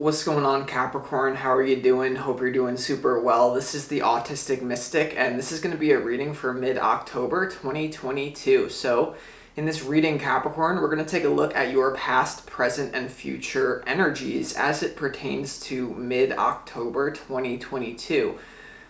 What's going on, Capricorn? How are you doing? Hope you're doing super well. This is the Autistic Mystic, and this is going to be a reading for mid-October 2022. So, in this reading, Capricorn, we're going to take a look at your past, present, and future energies as it pertains to mid-October 2022.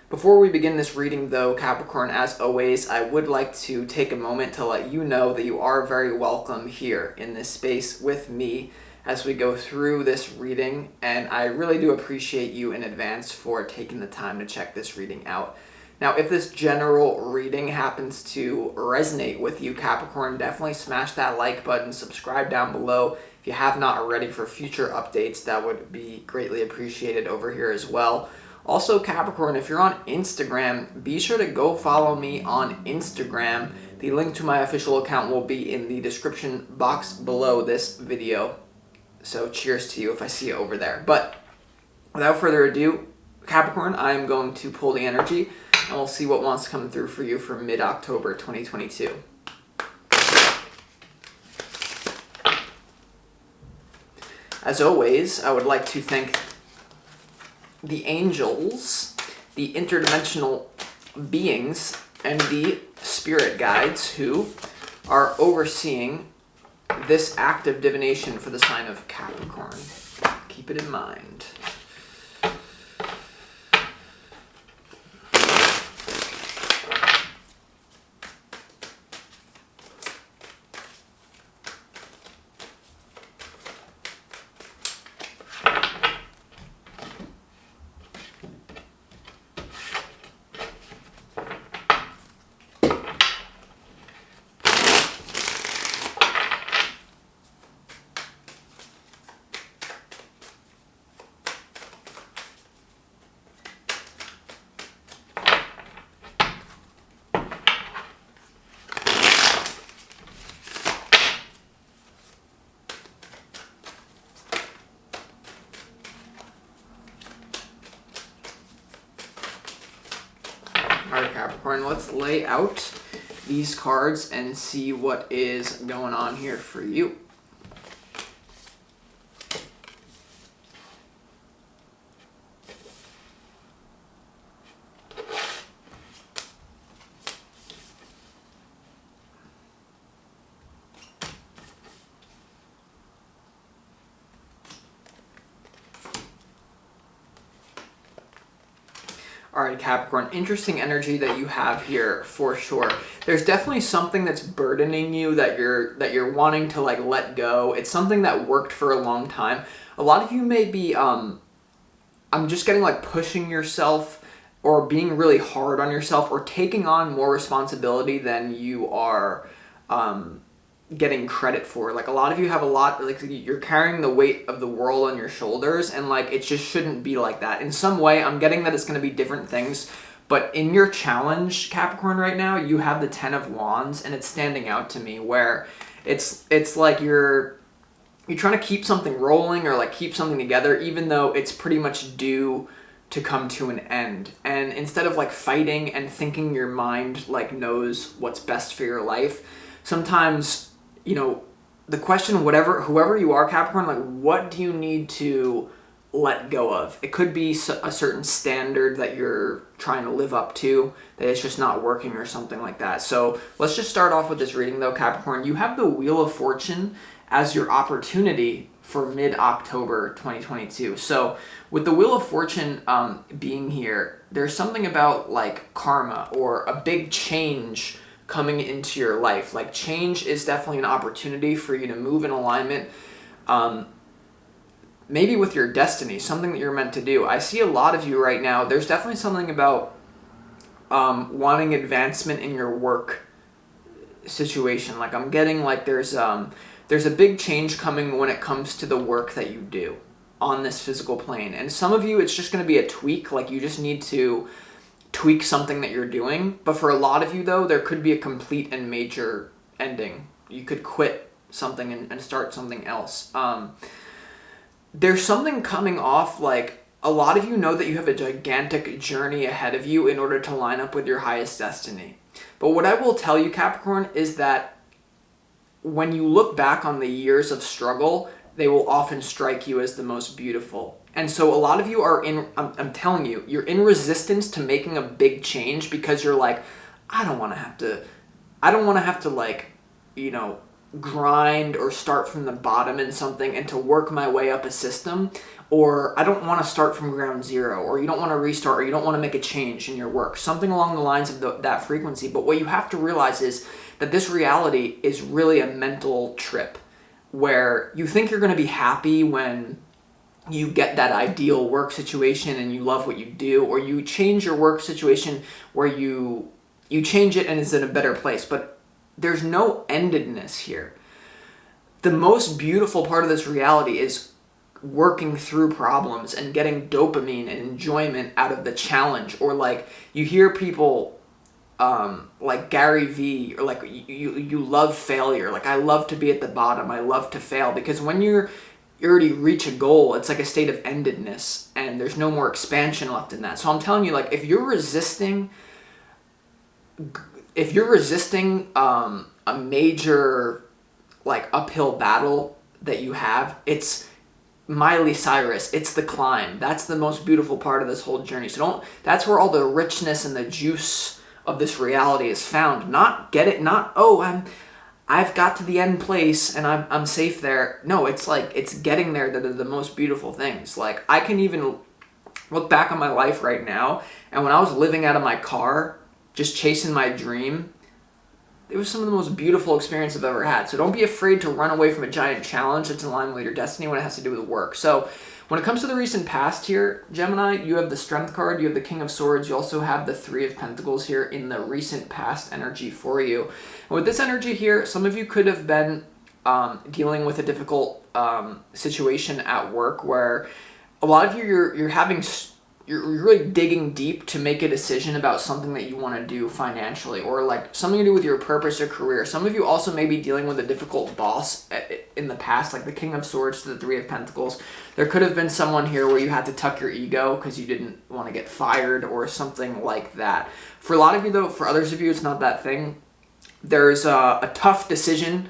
Before we begin this reading, though, Capricorn, as always, I would like to take a moment to let you know that you are very welcome here in this space with me as we go through this reading, and I really do appreciate you in advance for taking the time to check this reading out. Now, if this general reading happens to resonate with you, Capricorn, definitely smash that like button, subscribe down below if you have not already for future updates. That would be greatly appreciated over here as well. Also, Capricorn, if you're on Instagram, be sure to go follow me on Instagram. The link to my official account will be in the description box below this video. So cheers to you if I see you over there. But without further ado, Capricorn, I am going to pull the energy and we'll see what wants to come through for you for mid-October 2022. As always, I would like to thank the angels, the interdimensional beings, and the spirit guides who are overseeing this act of divination for the sign of Capricorn. Keep it in mind. Alright, Capricorn, let's lay out these cards and see what is going on here for you. All right, Capricorn, interesting energy that you have here for sure. There's definitely something that's burdening you that you're wanting to like let go. It's something that worked for a long time. A lot of you may be I'm just getting like pushing yourself or being really hard on yourself or taking on more responsibility than you are getting credit for. Like a lot of you have a lot, like you're carrying the weight of the world on your shoulders, and like it just shouldn't be like that. In some way, I'm getting that it's going to be different things, but in your challenge, Capricorn, right now, you have the 10 of Wands, and it's standing out to me where it's like you're trying to keep something rolling or like keep something together, even though it's pretty much due to come to an end. And instead of like fighting and thinking your mind like knows what's best for your life, sometimes, you know, the question, whoever you are, Capricorn, like what do you need to let go of? It could be a certain standard that you're trying to live up to, that it's just not working or something like that. So let's just start off with this reading though, Capricorn. You have the Wheel of Fortune as your opportunity for mid-October 2022. So with the Wheel of Fortune being here, there's something about like karma or a big change coming into your life. Like change is definitely an opportunity for you to move in alignment, maybe with your destiny, something that you're meant to do. I see a lot of you right now, there's definitely something about wanting advancement in your work situation. Like I'm getting like there's a big change coming when it comes to the work that you do on this physical plane. And some of you, it's just going to be a tweak, like you just need to tweak something that you're doing. But for a lot of you though, there could be a complete and major ending. You could quit something and start something else. There's something coming off, like a lot of you know that you have a gigantic journey ahead of you in order to line up with your highest destiny. But what I will tell you, Capricorn, is that when you look back on the years of struggle, they will often strike you as the most beautiful. And so a lot of you are I'm telling you, you're in resistance to making a big change because you're like, I don't want to have to like, you know, grind or start from the bottom in something and to work my way up a system, or I don't want to start from ground zero, or you don't want to restart, or you don't want to make a change in your work, something along the lines of that frequency. But what you have to realize is that this reality is really a mental trip where you think you're going to be happy when you get that ideal work situation and you love what you do, or you change your work situation where you change it and it's in a better place. But there's no endedness here. The most beautiful part of this reality is working through problems and getting dopamine and enjoyment out of the challenge. Or like you hear people like Gary Vee, or like you love failure. Like, I love to be at the bottom. I love to fail, because when you already reach a goal, it's like a state of endedness and there's no more expansion left in that. So I'm telling you, like, if you're resisting a major like uphill battle that you have, it's Miley Cyrus, it's the climb. That's the most beautiful part of this whole journey. So that's where all the richness and the juice of this reality is found. I've got to the end place and I'm safe there. No, it's like, it's getting there that are the most beautiful things. Like, I can even look back on my life right now, and when I was living out of my car, just chasing my dream, it was some of the most beautiful experience I've ever had. So don't be afraid to run away from a giant challenge that's in line with your destiny when it has to do with work. So when it comes to the recent past here, Gemini, you have the Strength card, you have the King of Swords, you also have the Three of Pentacles here in the recent past energy for you. And with this energy here, some of you could have been dealing with a difficult situation at work where a lot of you, you're really digging deep to make a decision about something that you want to do financially, or like something to do with your purpose or career. Some of you also may be dealing with a difficult boss in the past, like the King of Swords to the Three of Pentacles. There could have been someone here where you had to tuck your ego because you didn't want to get fired or something like that. For a lot of you though, for others of you, it's not that thing. There's a tough decision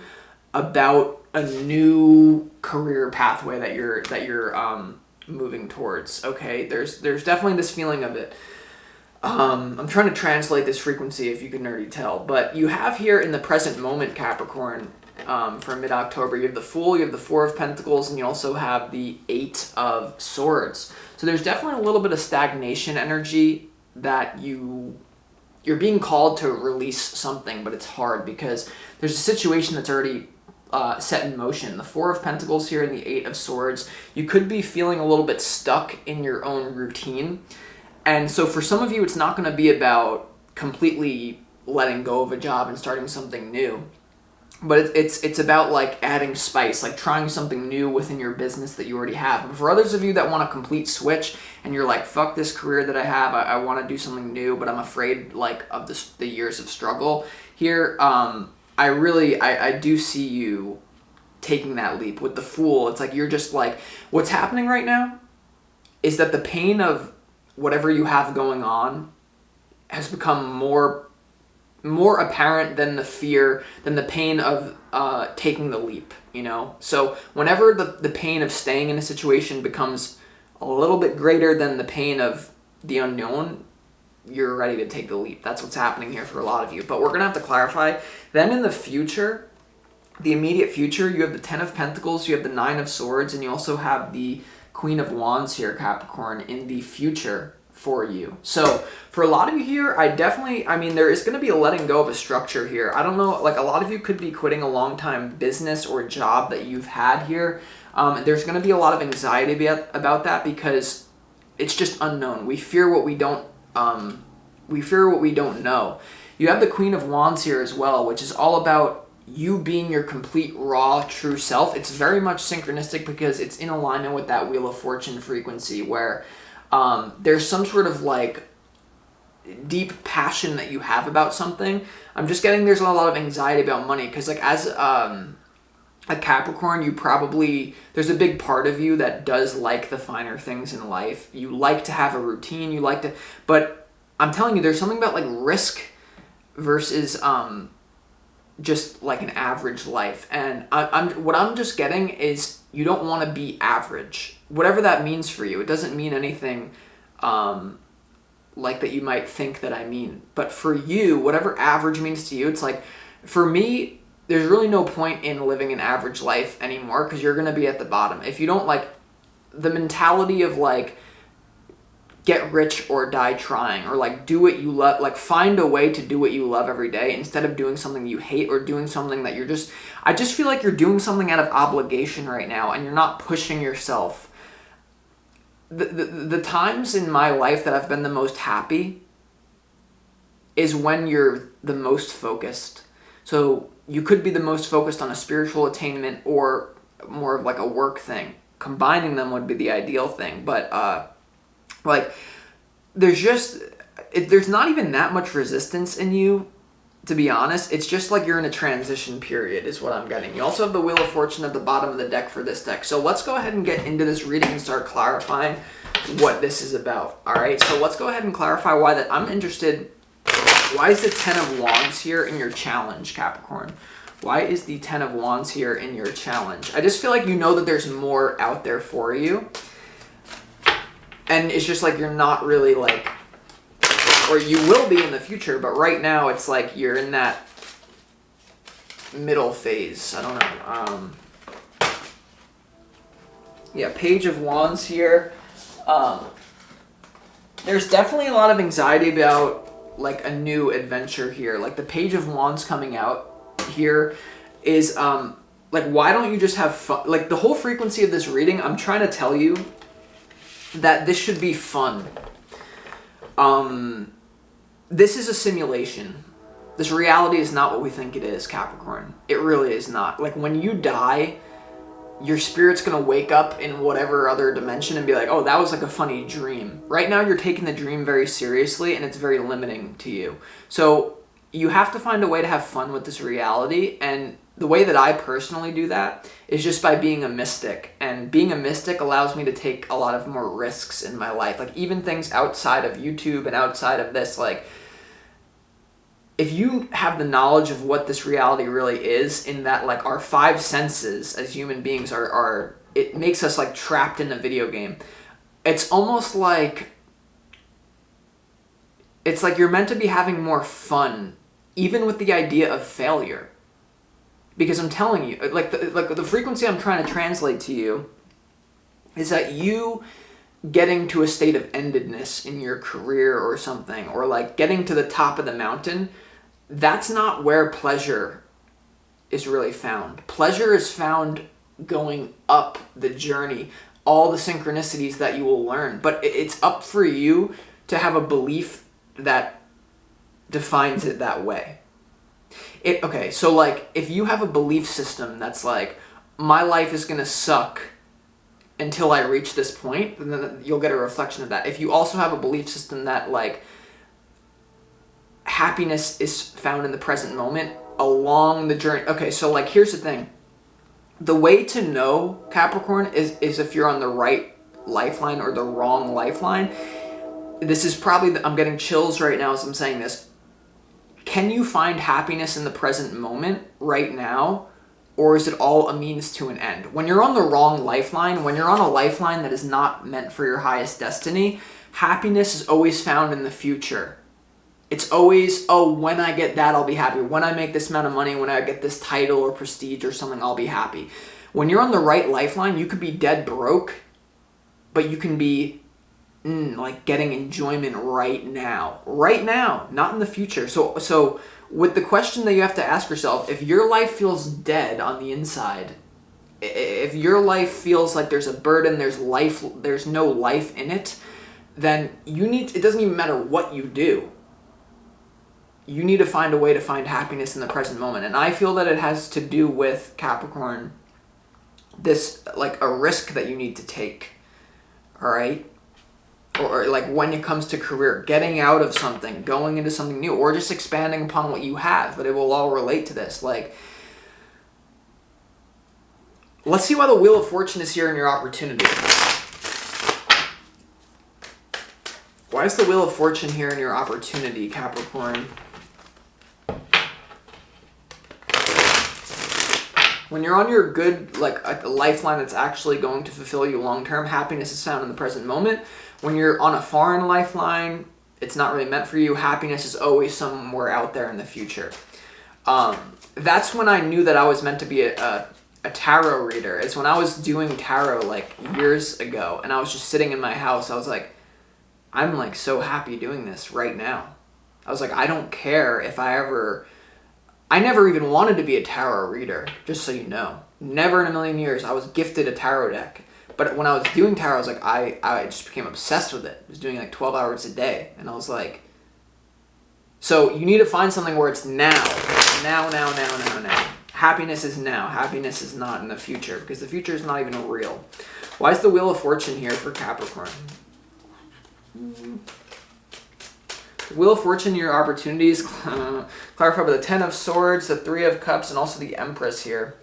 about a new career pathway that you're moving towards. Okay, there's definitely this feeling of it. I'm trying to translate this frequency, if you can already tell, but you have here in the present moment, Capricorn, for mid-October, you have the Fool, you have the Four of Pentacles, and you also have the Eight of Swords. So there's definitely a little bit of stagnation energy that you're being called to release something, but it's hard because there's a situation that's already set in motion. The Four of Pentacles here and the Eight of Swords, you could be feeling a little bit stuck in your own routine. And so for some of you, it's not going to be about completely letting go of a job and starting something new. But it's about like adding spice, like trying something new within your business that you already have. But for others of you that want a complete switch and you're like, fuck this career that I have, I want to do something new, but I'm afraid like of the years of struggle here, I do see you taking that leap. With the Fool, it's like you're just like, what's happening right now is that the pain of whatever you have going on has become more apparent than the pain of taking the leap, you know? So whenever the pain of staying in a situation becomes a little bit greater than the pain of the unknown, you're ready to take the leap. That's what's happening here for a lot of you. But we're going to have to clarify. Then in the future, the immediate future, you have the Ten of Pentacles, you have the Nine of Swords, and you also have the Queen of Wands here, Capricorn, in the future for you. So for a lot of you here, there is going to be a letting go of a structure here. I don't know, like a lot of you could be quitting a long time business or job that you've had here. There's going to be a lot of anxiety about that because it's just unknown. We fear what we don't know. You have the Queen of Wands here as well, which is all about you being your complete raw true self. It's very much synchronistic because it's in alignment with that Wheel of Fortune frequency where there's some sort of like deep passion that you have about something. I'm just getting there's a lot of anxiety about money because like as a Capricorn, there's a big part of you that does like the finer things in life. You like to have a routine, but I'm telling you, there's something about like risk versus just like an average life. And what I'm just getting is you don't want to be average, whatever that means for you. It doesn't mean anything like that you might think that I mean. But for you, whatever average means to you, it's like, for me, there's really no point in living an average life anymore, because you're going to be at the bottom. If you don't, like, the mentality of like, get rich or die trying, or like do what you love, like find a way to do what you love every day instead of doing something you hate, or doing something that I just feel like you're doing something out of obligation right now and you're not pushing yourself. The times in my life that I've been the most happy is when you're the most focused. So you could be the most focused on a spiritual attainment or more of like a work thing. Combining them would be the ideal thing, but like, there's not even that much resistance in you, to be honest. It's just like you're in a transition period is what I'm getting. You also have the Wheel of Fortune at the bottom of the deck for this deck. So let's go ahead and get into this reading and start clarifying what this is about. All right, so let's go ahead and clarify why that I'm interested. Why is the Ten of Wands here in your challenge, Capricorn? Why is the Ten of Wands here in your challenge? I just feel like you know that there's more out there for you. And it's just like you're not really like, or you will be in the future, but right now it's like you're in that middle phase. I don't know. Yeah, Page of Wands here. There's definitely a lot of anxiety about like a new adventure here. Like the Page of Wands coming out here is like, why don't you just have fun? Like the whole frequency of this reading, I'm trying to tell you that this should be fun. This is a simulation. This reality is not what we think it is, Capricorn. It really is not. Like when you die, your spirit's gonna wake up in whatever other dimension and be like, oh, that was like a funny dream. Right now you're taking the dream very seriously and it's very limiting to you. So you have to find a way to have fun with this reality, and the way that I personally do that is just by being a mystic. And being a mystic allows me to take a lot of more risks in my life. Like even things outside of YouTube and outside of this, like if you have the knowledge of what this reality really is, in that like our five senses as human beings are it makes us like trapped in a video game. It's almost like, it's like you're meant to be having more fun, even with the idea of failure. Because I'm telling you, like the frequency I'm trying to translate to you is that you getting to a state of endedness in your career or something, or like getting to the top of the mountain, that's not where pleasure is really found. Pleasure is found going up the journey, all the synchronicities that you will learn. But it's up for you to have a belief that defines it that way. Okay, so like if you have a belief system that's like, my life is gonna suck until I reach this point, then you'll get a reflection of that. If you also have a belief system that like happiness is found in the present moment along the journey. Okay, so like here's the thing. The way to know, Capricorn, is if you're on the right lifeline or the wrong lifeline. This is probably, I'm getting chills right now as I'm saying this. Can you find happiness in the present moment right now? Or is it all a means to an end? When you're on the wrong lifeline, when you're on a lifeline that is not meant for your highest destiny, happiness is always found in the future. It's always, oh, when I get that, I'll be happy. When I make this amount of money, when I get this title or prestige or something, I'll be happy. When you're on the right lifeline, you could be dead broke, but you can be like getting enjoyment right now, not in the future. So with the question that you have to ask yourself, if your life feels dead on the inside, if your life feels like there's a burden, there's no life in it, then it doesn't even matter what you do. You need to find a way to find happiness in the present moment. And I feel that it has to do with, Capricorn, this like a risk that you need to take. All right? Or like when it comes to career, getting out of something, going into something new, or just expanding upon what you have. But it will all relate to this. Like, let's see why the Wheel of Fortune is here in your opportunity. Why is the Wheel of Fortune here in your opportunity, Capricorn? When you're on your good, like a lifeline that's actually going to fulfill you long term, happiness is found in the present moment. When you're on a foreign lifeline, it's not really meant for you. Happiness is always somewhere out there in the future. That's when I knew that I was meant to be a tarot reader. Is when I was doing tarot like years ago, and I was just sitting in my house. I was like, I'm like so happy doing this right now. I was like, I don't care if I never even wanted to be a tarot reader, just so you know. Never in a million years. I was gifted a tarot deck. But when I was doing tarot, I was like, I just became obsessed with it. I was doing like 12 hours a day. And I was like, so you need to find something where it's now. Now. Happiness is now. Happiness is not in the future, because the future is not even real. Why is the Wheel of Fortune here for Capricorn? Wheel of Fortune, your opportunities, clarified by the 10 of Swords, the 3 of Cups, and also the Empress here.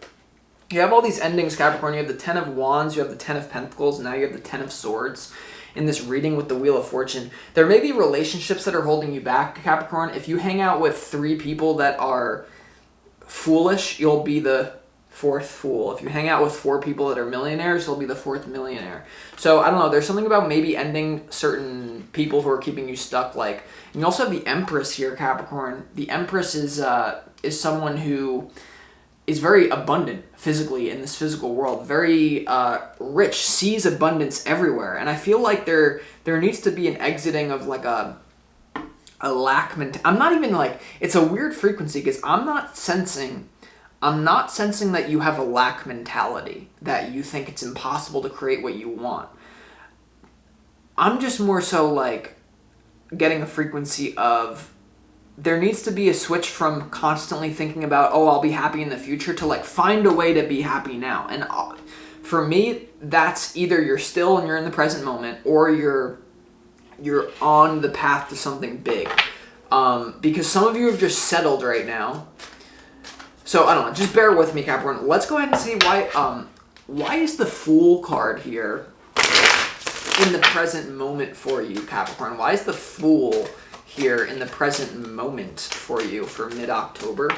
You have all these endings, Capricorn. You have the 10 of Wands, you have the 10 of Pentacles, now you have the 10 of Swords in this reading with the Wheel of Fortune. There may be relationships that are holding you back, Capricorn. If you hang out with 3 people that are foolish, you'll be the 4th fool. If you hang out with 4 people that are millionaires, you'll be the 4th millionaire. So, I don't know, there's something about maybe ending certain people who are keeping you stuck, like, and you also have the Empress here, Capricorn. The Empress is someone who is very abundant physically in this physical world, very rich, sees abundance everywhere. And I feel like there needs to be an exiting of like a lack mentality. I'm not even like, it's a weird frequency because I'm not sensing that you have a lack mentality, that you think it's impossible to create what you want. I'm just more so like getting a frequency of there needs to be a switch from constantly thinking about, oh, I'll be happy in the future, to like find a way to be happy now. And for me, that's either you're still and you're in the present moment, or you're on the path to something big. Because some of you have just settled right now. So I don't know, just bear with me, Capricorn. Let's go ahead and see why is the Fool card here in the present moment for you, Capricorn? Why is the Fool here in the present moment for you for mid-October?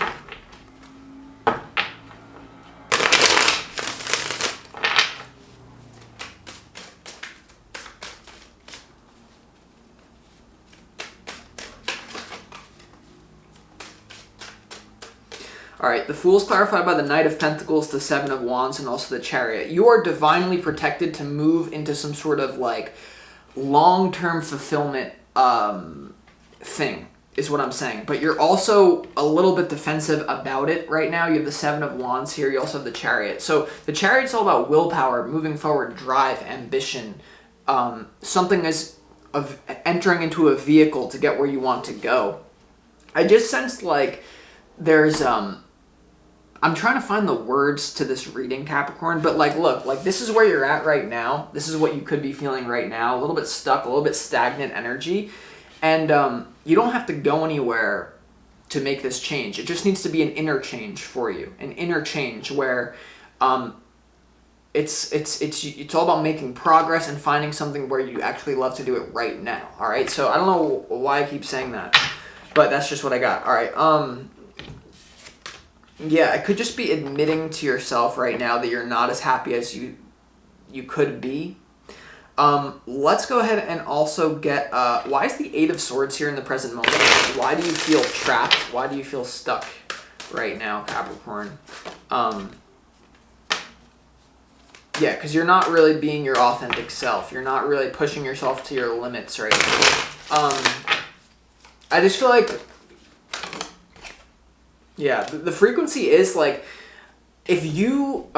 All right, the Fool is clarified by the Knight of Pentacles, the 7 of Wands, and also the Chariot. You are divinely protected to move into some sort of like long-term fulfillment thing, is what I'm saying. But you're also a little bit defensive about it right now. You have the 7 of Wands here. You also have the Chariot. So the Chariot's all about willpower, moving forward, drive, ambition. Something is of entering into a vehicle to get where you want to go. I just sensed like there's I'm trying to find the words to this reading, Capricorn, but like, look, like this is where you're at right now. This is what you could be feeling right now. A little bit stuck, a little bit stagnant energy. And you don't have to go anywhere to make this change. It just needs to be an inner change for you. An inner change where it's all about making progress and finding something where you actually love to do it right now. All right. So I don't know why I keep saying that, but that's just what I got. All right. Yeah, it could just be admitting to yourself right now that you're not as happy as you could be. Let's go ahead and also get, why is the 8 of Swords here in the present moment? Why do you feel trapped? Why do you feel stuck right now, Capricorn? Yeah, because you're not really being your authentic self. You're not really pushing yourself to your limits right now. I just feel like, yeah, the frequency is like, if you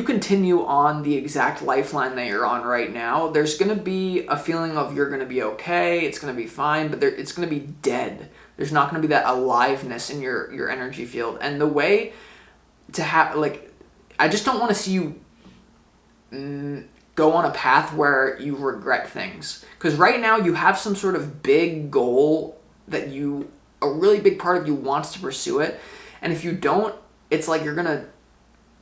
continue on the exact lifeline that you're on right now, there's going to be a feeling of you're going to be okay, it's going to be fine, but it's going to be dead. There's not going to be that aliveness in your energy field. And the way to have, like, I just don't want to see you go on a path where you regret things. Because right now you have some sort of big goal that a really big part of you wants to pursue it. And if you don't, it's like you're gonna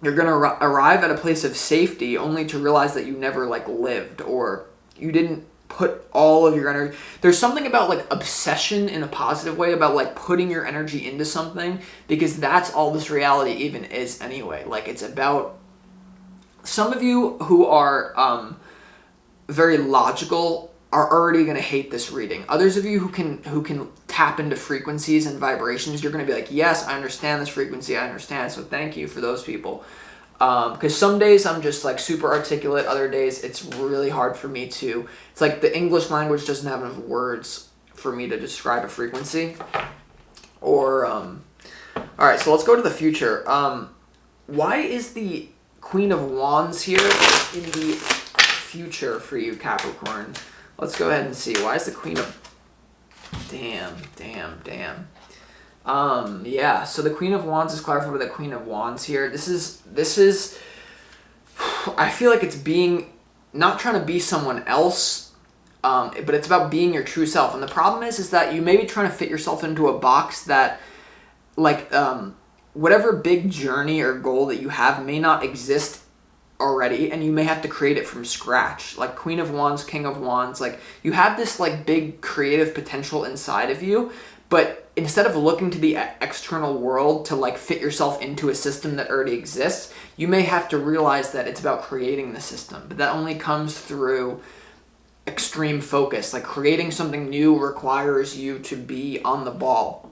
arrive at a place of safety only to realize that you never like lived, or you didn't put all of your energy. There's something about like obsession in a positive way about like putting your energy into something, because that's all this reality even is anyway. Like it's about, some of you who are very logical are already going to hate this reading. Others of you who can tap into frequencies and vibrations, you're going to be like, yes, I understand this frequency, I understand. So thank you for those people. Because some days I'm just like super articulate, other days it's really hard for me to, it's like the English language doesn't have enough words for me to describe a frequency. Or, all right, so let's go to the future. Why is the Queen of Wands here in the future for you, Capricorn? Let's go ahead and see. Why is the Queen of... Damn. Yeah, so the Queen of Wands is clarified by the Queen of Wands here. This is, I feel like it's being, not trying to be someone else, but it's about being your true self. And the problem is that you may be trying to fit yourself into a box that, like, whatever big journey or goal that you have may not exist already, and you may have to create it from scratch. Like Queen of Wands, King of Wands, like you have this like big creative potential inside of you, but instead of looking to the external world to like fit yourself into a system that already exists, you may have to realize that it's about creating the system. But that only comes through extreme focus. Like creating something new requires you to be on the ball.